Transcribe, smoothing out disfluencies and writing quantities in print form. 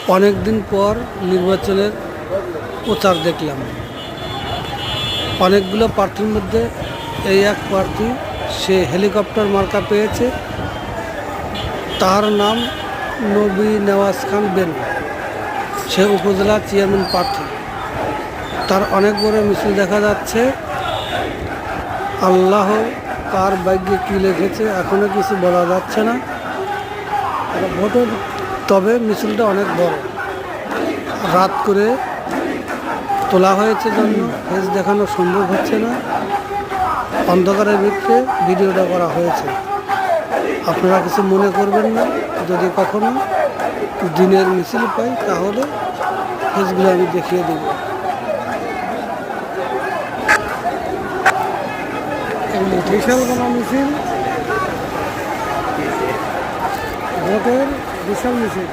অনেক দিন পর নির্বাচনের প্রচার দেখলাম। অনেকগুলো প্রার্থীর মধ্যে এই এক প্রার্থী, সে হেলিকপ্টার মার্কা পেয়েছে। তার নাম নবী নেওয়াজ খান বেনু। সে উপজেলা চেয়ারম্যান প্রার্থী। তার অনেক বড় মিছিল দেখা যাচ্ছে। আল্লাহ কার ভাগ্যে কী লিখেছে এখনো কিছু বলা যাচ্ছে না। ভোটের তবে মিছিলটা অনেক বড়, রাত করে তোলা হয়েছে জন্য ফেস দেখানো সম্ভব হচ্ছে না। অন্ধকারের ভিতরে ভিডিওটা করা হয়েছে। আপনারা কিছু মনে করবেন না। যদি কখনো দিনের মিছিল পাই তাহলে ফেসগুলো আমি দেখিয়ে দেব। বিশাল কোনো মিছিল, ভোটের বিশাল মিছিল।